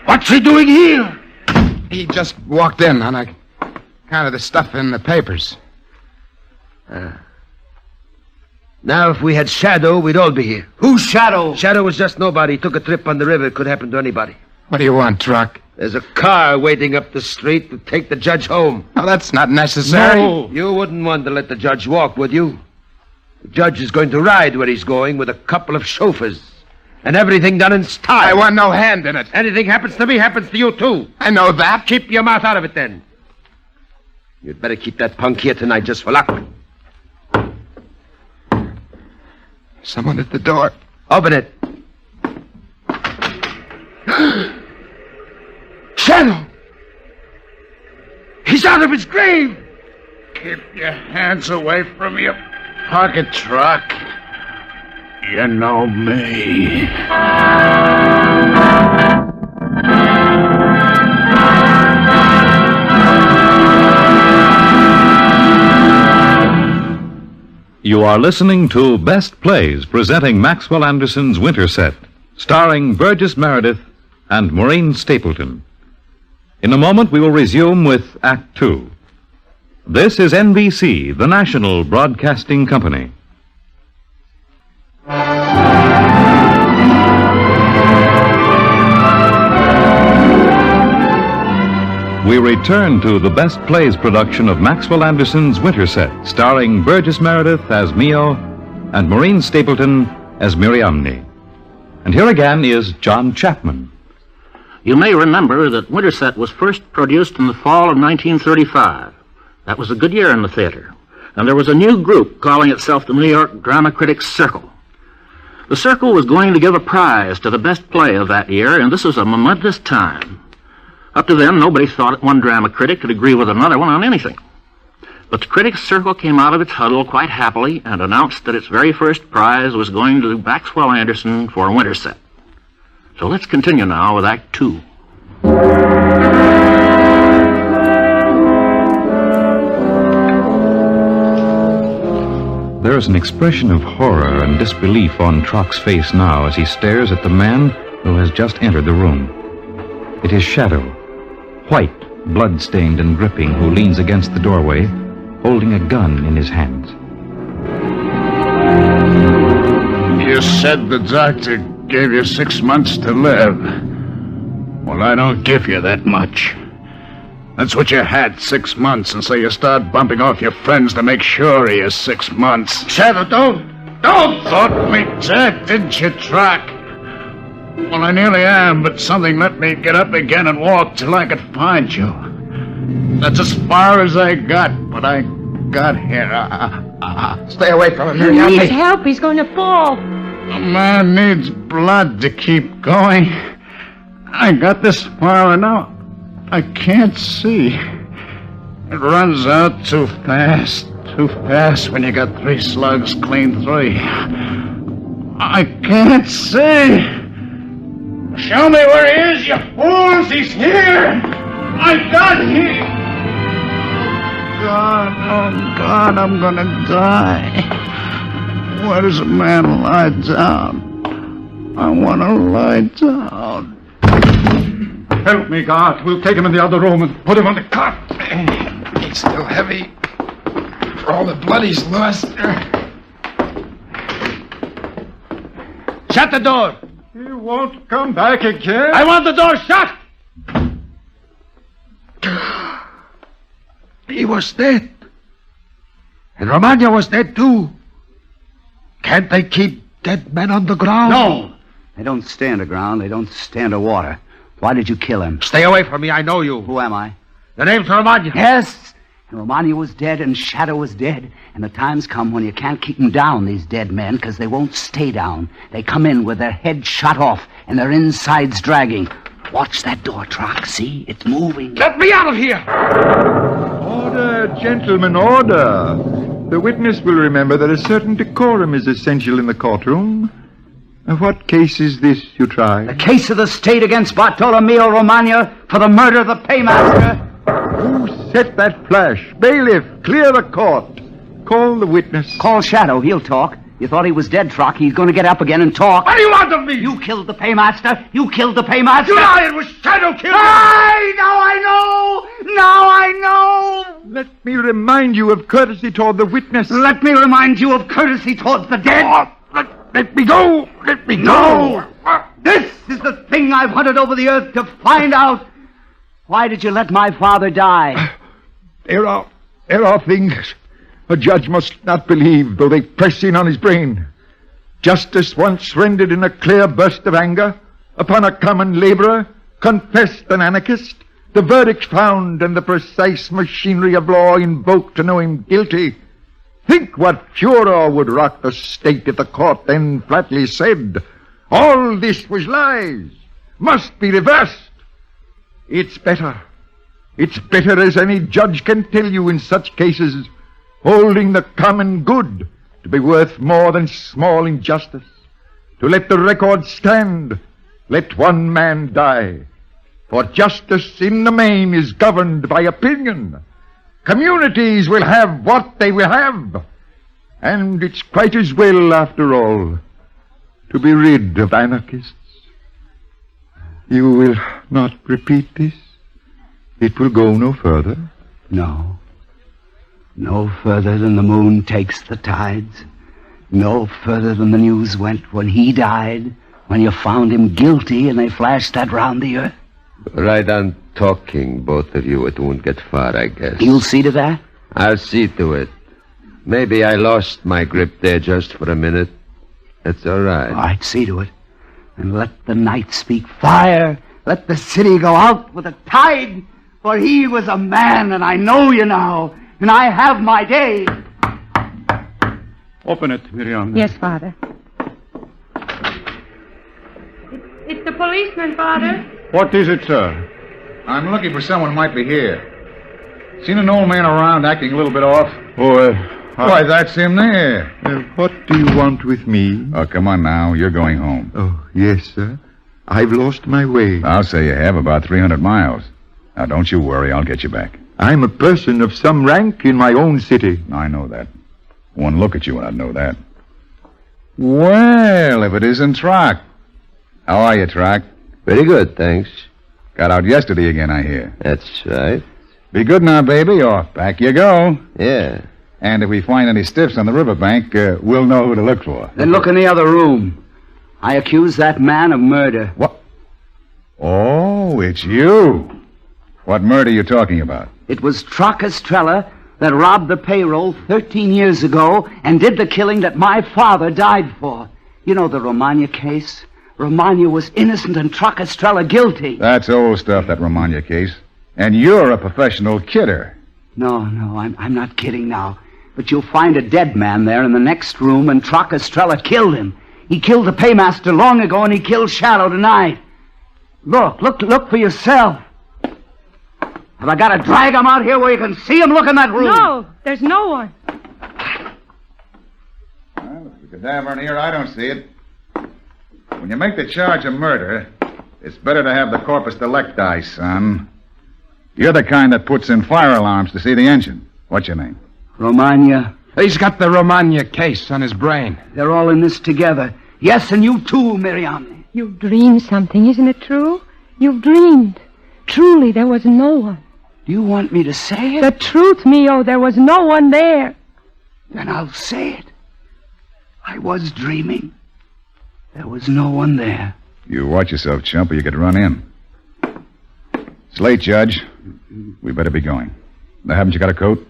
What's he doing here? He just walked in on account of the stuff in the papers. Now, if we had Shadow, we'd all be here. Who's Shadow? Shadow was just nobody. He took a trip on the river. It could happen to anybody. What do you want, Truck? There's a car waiting up the street to take the judge home. Oh, that's not necessary. No. You wouldn't want to let the judge walk, would you? The judge is going to ride where he's going with a couple of chauffeurs. And everything done in style. I want no hand in it. Anything happens to me happens to you, too. I know that. Keep your mouth out of it, then. You'd better keep that punk here tonight just for luck. Someone at the door. Open it. Shadow! He's out of his grave! Keep your hands away from your pocket, Truck. You know me. You are listening to Best Plays, presenting Maxwell Anderson's Winter Set, starring Burgess Meredith and Maureen Stapleton. In a moment, we will resume with Act Two. This is NBC, the national broadcasting company. We return to the Best Plays production of Maxwell Anderson's Winterset, starring Burgess Meredith as Mio and Maureen Stapleton as Miriamne. And here again is John Chapman. You may remember that Winterset was first produced in the fall of 1935. That was a good year in the theater. And there was a new group calling itself the New York Drama Critics Circle. The Circle was going to give a prize to the best play of that year, and this was a momentous time. Up to then, nobody thought one drama critic could agree with another one on anything. But the Critics Circle came out of its huddle quite happily and announced that its very first prize was going to Maxwell Anderson for Winterset. So let's continue now with Act Two. There is an expression of horror and disbelief on Trock's face now as he stares at the man who has just entered the room. It is Shadow, white, blood-stained and dripping, who leans against the doorway, holding a gun in his hands. You said the doctor gave you 6 months to live. Well, I don't give you that much. That's what you had, 6 months, and so you start bumping off your friends to make sure of your 6 months. Shadow, don't! Thought me dead, didn't you, Trock? Well, I nearly am, but something let me get up again and walk till I could find you. That's as far as I got, but I got here. Stay away from him. He needs help. He's going to fall. A man needs blood to keep going. I got this far and now I can't see. It runs out too fast when you got 3 slugs clean through. I can't see. Show me where he is, you fools! He's here! I got him! Oh, God, I'm gonna die. Where does a man lie down? I want to lie down. Help me, God. We'll take him in the other room and put him on the cot. He's still heavy. For all the blood he's lost. Shut the door! He won't come back again. I want the door shut! He was dead. And Romagna was dead, too. Can't they keep dead men on the ground? No. They don't stay underground. They don't stay under water. Why did you kill him? Stay away from me. I know you. Who am I? The name's Romagna. Yes. And Romagna was dead, and Shadow was dead. And the time's come when you can't keep them down, these dead men, because they won't stay down. They come in with their heads shot off and their insides dragging. Watch that door, Trock. See? It's moving. Let me out of here! Order, gentlemen, order. The witness will remember that a certain decorum is essential in the courtroom. Now, what case is this you try? The case of the state against Bartolomeo Romagna for the murder of the paymaster. Who set that flash? Bailiff, clear the court. Call the witness. Call Shadow. He'll talk. You thought he was dead, Trock. He's going to get up again and talk. What do you want of me? You killed the paymaster. You killed the paymaster. You lie! It was Shadow killed him! Now I know! Let me remind you of courtesy toward the witness. Let me remind you of courtesy towards the dead. Let me go! Let me go! This is the thing I've hunted over the earth to find out. Why did you let my father die? There are things a judge must not believe, though they press in on his brain. Justice once rendered in a clear burst of anger upon a common laborer, confessed an anarchist, the verdict found and the precise machinery of law invoked to know him guilty. Think what furor would rock the state if the court then flatly said, all this was lies, must be reversed. It's better, as any judge can tell you in such cases, holding the common good to be worth more than small injustice, to let the record stand, let one man die. For justice in the main is governed by opinion. Communities will have what they will have. And it's quite as well, after all, to be rid of anarchists. You will not repeat this? It will go no further? No. No further than the moon takes the tides. No further than the news went when he died, when you found him guilty and they flashed that round the earth. Right on talking, both of you. It won't get far, I guess. You'll see to that? I'll see to it. Maybe I lost my grip there just for a minute. That's all right. All right, see to it. And let the night speak fire. Let the city go out with a tide. For he was a man, and I know you now. And I have my day. Open it, Miriam. Yes, Father. It's the policeman, Father. What is it, sir? I'm looking for someone who might be here. Seen an old man around acting a little bit off? Oh, Why, that's him there. What do you want with me? Oh, come on now. You're going home. Oh, yes, sir. I've lost my way. I'll say you have about 300 miles. Now, don't you worry. I'll get you back. I'm a person of some rank in my own city. I know that. One look at you and I'd know that. Well, if it isn't Trock. How are you, Trock? Very good, thanks. Got out yesterday again, I hear. That's right. Be good now, baby, or back you go. Yeah. And if we find any stiffs on the riverbank, we'll know who to look for. Then look in the other room. I accuse that man of murder. What? Oh, it's you. What murder are you talking about? It was Trock Estrella that robbed the payroll 13 years ago and did the killing that my father died for. You know the Romagna case? Romagna was innocent and Trock Estrella guilty. That's old stuff, that Romagna case. And you're a professional kidder. No, I'm not kidding now. But you'll find a dead man there in the next room, and Trock Estrella killed him. He killed the paymaster long ago, and he killed Shadow tonight. Look for yourself. Have I got to drag him out here where you can see him? Look in that room. No, there's no one. Well, if the cadaver in here, I don't see it. When you make the charge of murder, it's better to have the corpus delicti, son. You're the kind that puts in fire alarms to see the engine. What's your name? Romagna. He's got the Romagna case on his brain. They're all in this together. Yes, and you too, Miriam. You've dreamed something, isn't it true? You've dreamed. Truly, there was no one. Do you want me to say it? The truth, Mio, there was no one there. Then I'll say it. I was dreaming. There was no one there. You watch yourself, chump, or you could run in. It's late, Judge. We better be going. Now, haven't you got a coat?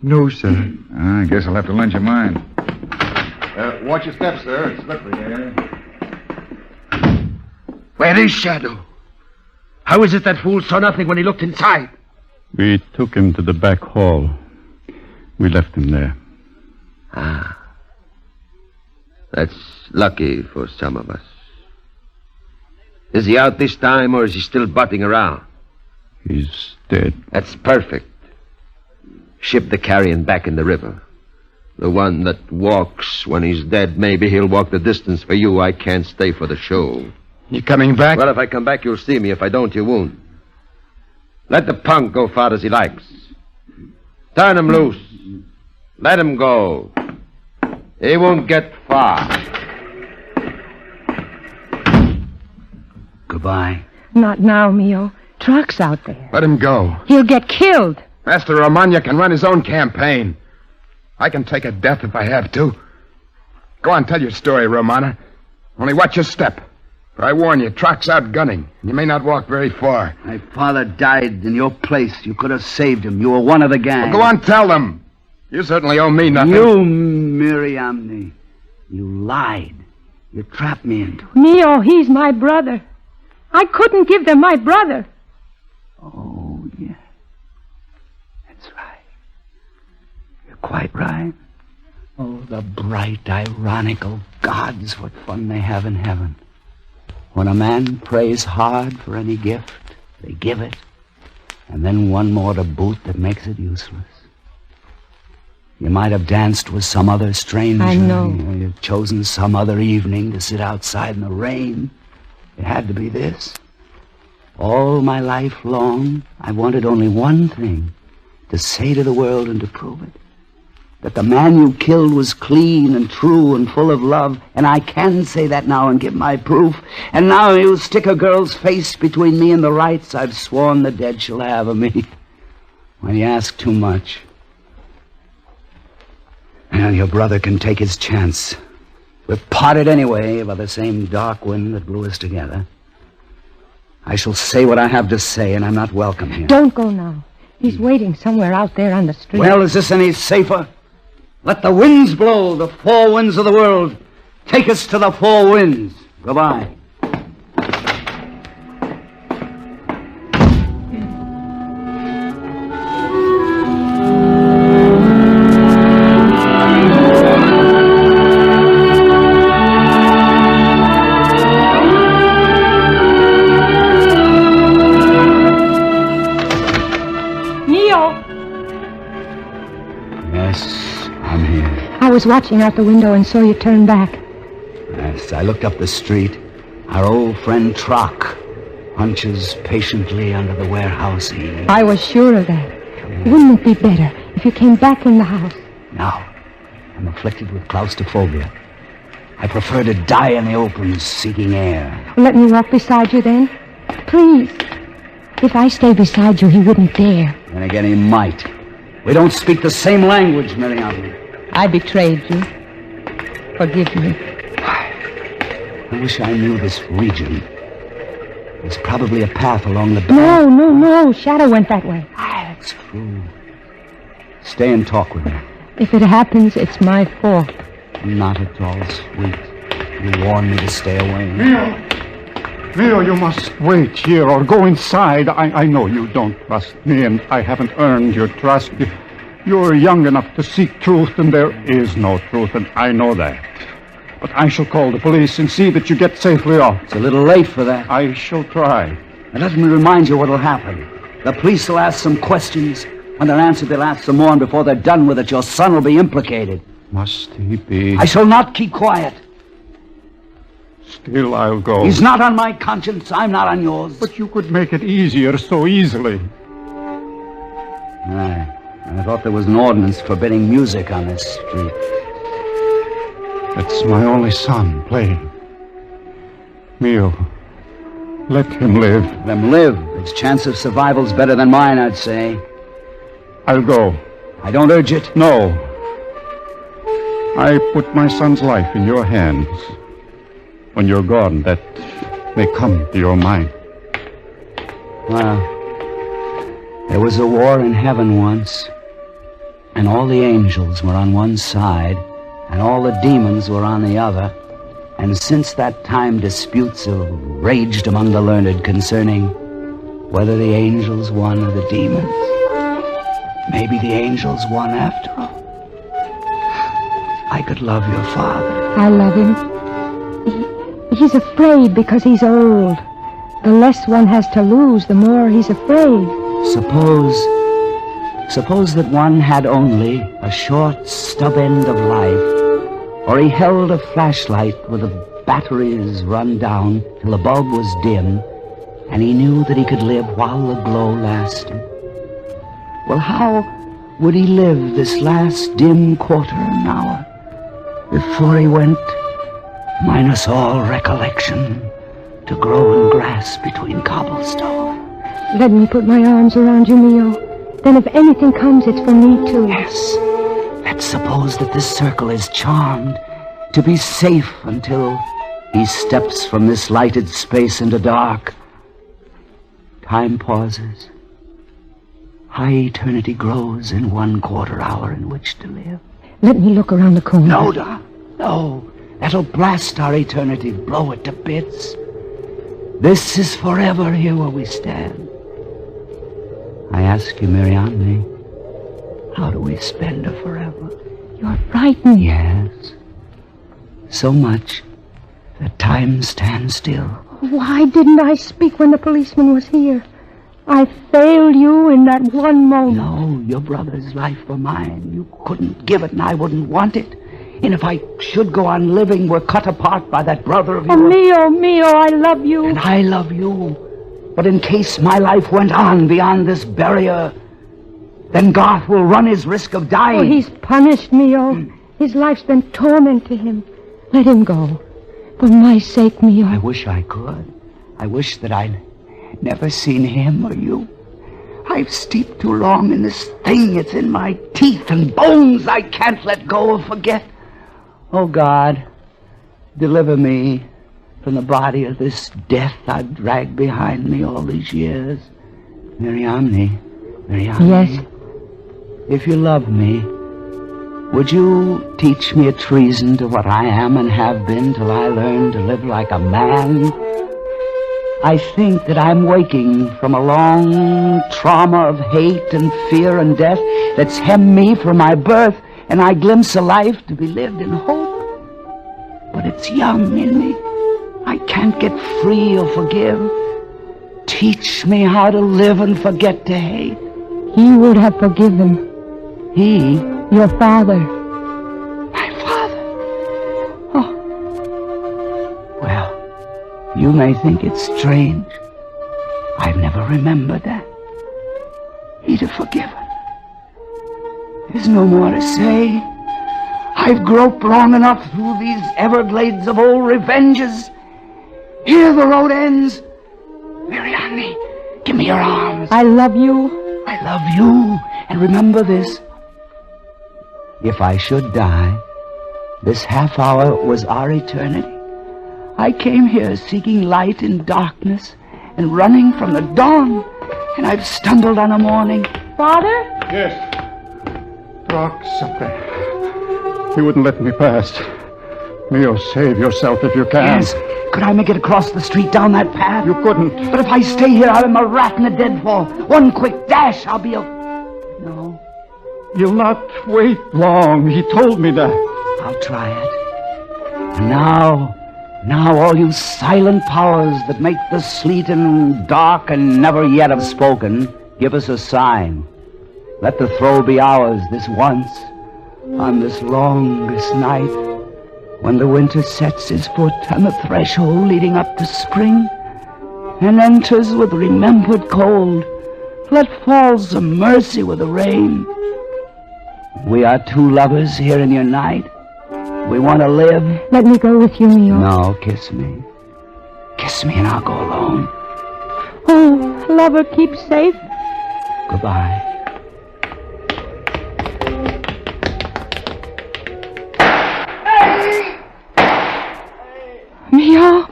No, sir. I guess I'll have to lend you mine. Watch your steps, sir. It's slippery here. Where is Shadow? How is it that fool saw nothing when he looked inside? We took him to the back hall. We left him there. Ah. That's lucky for some of us. Is he out this time, or is he still butting around? He's dead. That's perfect. Ship the carrion back in the river. The one that walks when he's dead, maybe he'll walk the distance for you. I can't stay for the show. You coming back? Well, if I come back, you'll see me. If I don't, you won't. Let the punk go far as he likes. Turn him loose. Let him go. He won't get far. Goodbye. Not now, Mio. Trock's out there. Let him go. He'll get killed. Master Romagna can run his own campaign. I can take a death if I have to. Go on, tell your story, Romana. Only watch your step. For I warn you, Trock's out gunning. You may not walk very far. My father died in your place. You could have saved him. You were one of the gang. Well, go on, tell them. You certainly owe me nothing. You, Miriamne. You lied. You trapped me into it. Mio, he's my brother. I couldn't give them my brother. Oh, yeah. That's right. You're quite right. Oh, the bright, ironical gods, what fun they have in heaven. When a man prays hard for any gift, they give it, and then one more to boot that makes it useless. You might have danced with some other stranger. I know. You've chosen some other evening to sit outside in the rain. It had to be this. All my life long, I wanted only one thing, to say to the world and to prove it. That the man you killed was clean and true and full of love, and I can say that now and give my proof. And now you stick a girl's face between me and the rights I've sworn the dead shall have of me. When you ask too much, Well, your brother can take his chance. We're parted anyway by the same dark wind that blew us together. I shall say what I have to say, and I'm not welcome here. Don't go now. He's waiting somewhere out there on the street. Well, is this any safer? Let the winds blow, the four winds of the world. Take us to the four winds. Goodbye. I was watching out the window and saw you turn back. Yes, I looked up the street. Our old friend Trock hunches patiently under the warehouse eave. I was sure of that. Wouldn't it be better if you came back in the house? No. I'm afflicted with claustrophobia. I prefer to die in the open, seeking air. Let me walk beside you then. Please. If I stay beside you, he wouldn't dare. Then again, he might. We don't speak the same language, Miriam. I betrayed you. Forgive me. I wish I knew this region. There's probably a path along the bank. No. Shadow went that way. That's true. Stay and talk with me. If it happens, it's my fault. Not at all, sweet. You warned me to stay away. Mio, you must wait here or go inside. I know you don't trust me, and I haven't earned your trust. You're young enough to seek truth, and there is no truth, and I know that. But I shall call the police and see that you get safely off. It's a little late for that. I shall try. And let me remind you what'll happen. The police will ask some questions. When they're answered, they'll ask some more, and before they're done with it, your son will be implicated. Must he be? I shall not keep quiet. Still, I'll go. He's not on my conscience. I'm not on yours. But you could make it easier so easily. I thought there was an ordinance forbidding music on this street. It's my only son playing. Mio, let him live. Let him live. His chance of survival's better than mine, I'd say. I'll go. I don't urge it. No. I put my son's life in your hands. When you're gone, that may come to your mind. Well, there was a war in heaven once, and all the angels were on one side, and all the demons were on the other. And since that time, disputes have raged among the learned concerning whether the angels won or the demons. Maybe the angels won after all. I could love your father. I love him. He's afraid because he's old. The less one has to lose, the more he's afraid. Suppose that one had only a short stub end of life, or he held a flashlight with the batteries run down till the bulb was dim, and he knew that he could live while the glow lasted. Well, how would he live this last dim quarter of an hour before he went, minus all recollection, to grow in grass between cobblestone? Let me put my arms around you, Mio. Then if anything comes, it's for me, too. Yes. Let's suppose that this circle is charmed to be safe until he steps from this lighted space into dark. Time pauses. High eternity grows in 1/4 hour in which to live. Let me look around the corner. No, Doc. No. That'll blast our eternity, blow it to bits. This is forever here where we stand. I ask you, Marianne, how do we spend a forever? You're frightened. Yes. So much that time stands still. Why didn't I speak when the policeman was here? I failed you in that one moment. No, your brother's life for mine. You couldn't give it, and I wouldn't want it. And if I should go on living, we're cut apart by that brother of yours. Mio, I love you. And I love you. But in case my life went on beyond this barrier, then Garth will run his risk of dying. Oh, he's punished, Mio. His life's been torment to him. Let him go. For my sake, Mio. I wish I could. I wish that I'd never seen him or you. I've steeped too long in this thing. It's in my teeth and bones I can't let go or forget. Oh, God, deliver me from the body of this death I've dragged behind me all these years. Mariamne. Yes. If you love me, would you teach me a treason to what I am and have been till I learn to live like a man? I think that I'm waking from a long trauma of hate and fear and death that's hemmed me from my birth, and I glimpse a life to be lived in hope. But it's young in me. I can't get free or forgive. Teach me how to live and forget to hate. He would have forgiven. He? Your father. My father? Oh. Well, you may think it's strange. I've never remembered that. He'd have forgiven. There's no more to say. I've groped long enough through these Everglades of old revenges. Here the road ends. Mariamne, give me your arms. I love you. I love you. And remember this. If I should die, this half hour was our eternity. I came here seeking light in darkness and running from the dawn, and I've stumbled on a morning. Father? Yes. Doc, something. He wouldn't let me pass. Mio, save yourself if you can. Yes. Could I make it across the street down that path? You couldn't. But if I stay here, I'm a rat in a deadfall. One quick dash, I'll be a... No. You'll not wait long. He told me that. I'll try it. And now, all you silent powers that make the sleet and dark and never yet have spoken, give us a sign. Let the throw be ours this once, on this longest night, when the winter sets his foot on the threshold leading up to spring, and enters with remembered cold. Let fall some mercy with the rain. We are two lovers here in your night. We want to live. Let me go with you, Mio. No, kiss me. Kiss me and I'll go alone. Oh, lover, keep safe. Goodbye. Mio.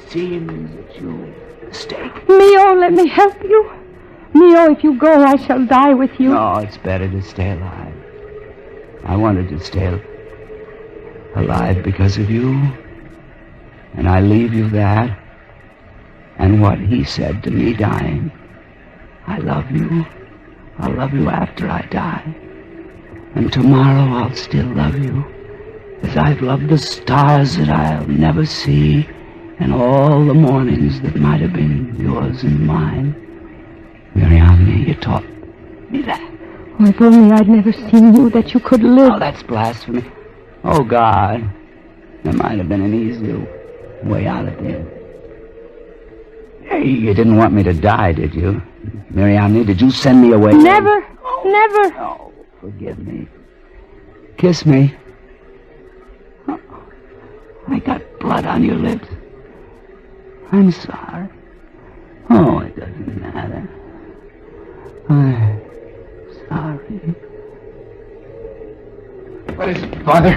Seems that you mistake. Mio, let me help you. Mio, if you go, I shall die with you. No, it's better to stay alive. I wanted to stay alive because of you. And I leave you that. And what he said to me dying. I love you. I'll love you after I die. And tomorrow I'll still love you. As I've loved the stars that I'll never see. And all the mornings that might have been yours and mine. Mariamne, you taught me that. Oh, if only I'd never seen you, that you could live. Oh, that's blasphemy. Oh, God. There might have been an easier way out of it. Hey, you didn't want me to die, did you? Mariamne, did you send me away? Never. Never. Oh, forgive me. Kiss me. Oh, I got blood on your lips. I'm sorry. Oh, it doesn't matter. I'm sorry. What is it, Father?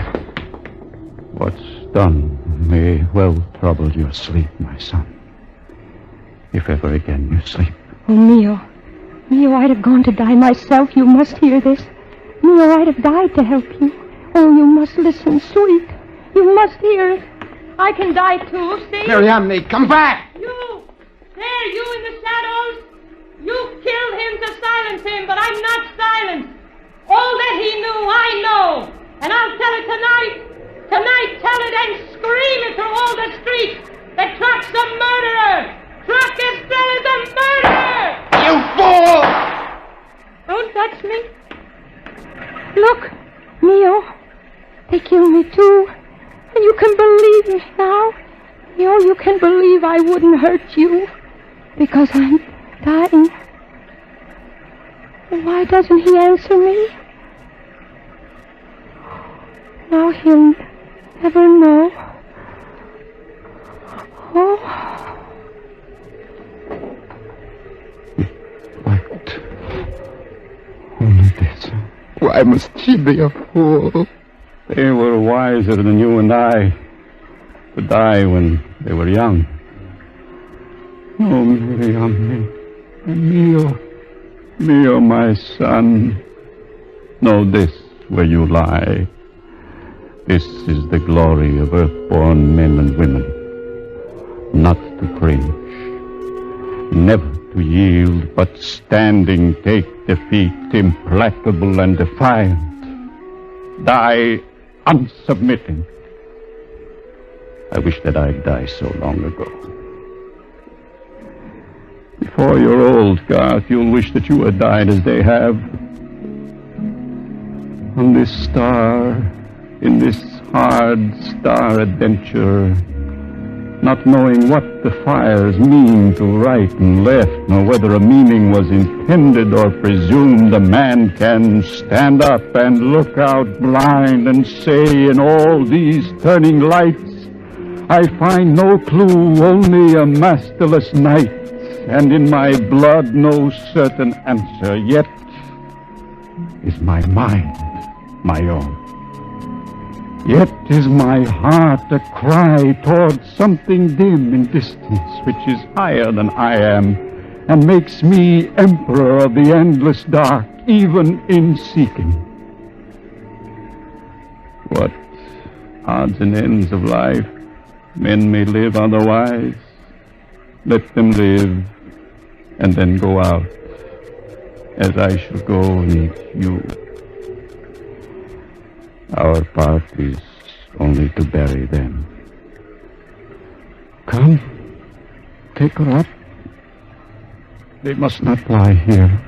What's done may well trouble your sleep, my son. If ever again you sleep. Oh, Mio. Mio, I'd have gone to die myself. You must hear this. Mio, I'd have died to help you. Oh, you must listen, sweet. You must hear it. I can die too, see? Mariamne, come back! You! There, you in the shadows! You killed him to silence him, but I'm not silenced. All that he knew, I know. And I'll tell it tonight. Tonight, tell it and scream it through all the streets. That Truck's a murderer. Truck Estelle is a murderer! You fool! Don't touch me. Look, Mio. They killed me too. And you can believe me now. Mio, you can believe I wouldn't hurt you. Because I'm dying. Why doesn't he answer me? Now he'll never know. Oh. act. Only this. Why must she be a fool? They were wiser than you and I to die when they were young. Oh, Miriam, Mio, my son. Know this where you lie. This is the glory of earth-born men and women. Not to cringe, never to yield, but standing take defeat, implacable and defiant. Die unsubmitting. I wish that I'd die so long ago. Before you're old, Garth, you'll wish that you had died as they have. On this star, in this hard star adventure, not knowing what the fires mean to right and left, nor whether a meaning was intended or presumed, a man can stand up and look out blind and say, in all these turning lights, I find no clue, only a masterless night, and in my blood no certain answer, yet is my mind my own. Yet is my heart a cry towards something dim in distance, which is higher than I am, and makes me emperor of the endless dark, even in seeking. What odds and ends of life? Men may live otherwise. Let them live, and then go out, as I shall go and you. Our part is only to bury them. Come, take her up. They must not lie here.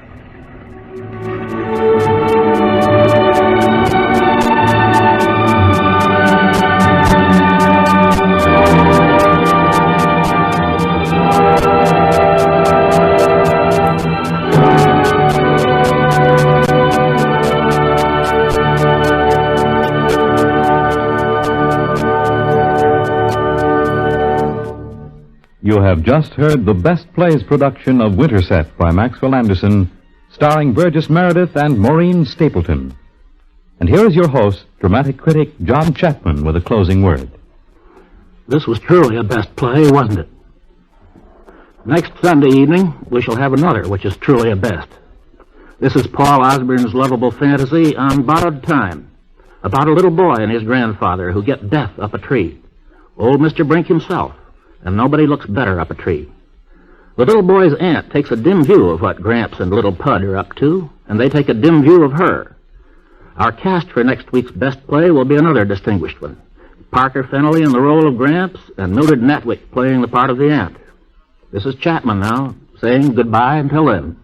You have just heard the Best Plays production of Winterset by Maxwell Anderson, starring Burgess Meredith and Maureen Stapleton. And here is your host, dramatic critic John Chapman, with a closing word. This was truly a best play, wasn't it? Next Sunday evening, we shall have another, which is truly a best. This is Paul Osborne's lovable fantasy on Borrowed Time, about a little boy and his grandfather who get death up a tree. Old Mr. Brink himself. And nobody looks better up a tree. The little boy's aunt takes a dim view of what Gramps and little Pud are up to, and they take a dim view of her. Our cast for next week's best play will be another distinguished one. Parker Fennelly in the role of Gramps, and Mildred Natwick playing the part of the aunt. This is Chapman now, saying goodbye until then.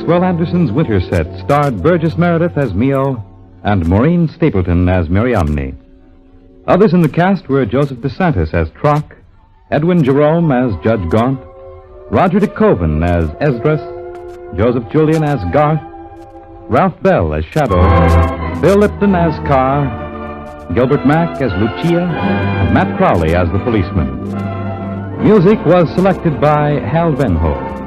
Maxwell Anderson's Winterset starred Burgess Meredith as Mio and Maureen Stapleton as Miriamne. Others in the cast were Joseph DeSantis as Trock, Edwin Jerome as Judge Gaunt, Roger de Koven as Esdras, Joseph Julian as Garth, Ralph Bell as Shadow, Bill Lipton as Carr, Gilbert Mack as Lucia, and Matt Crowley as the policeman. Music was selected by Hal Venho.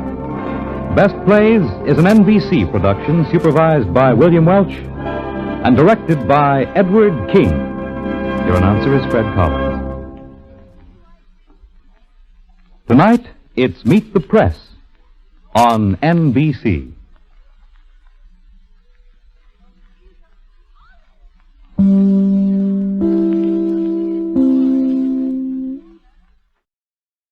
Best Plays is an NBC production supervised by William Welch and directed by Edward King. Your announcer is Fred Collins. Tonight, it's Meet the Press on NBC.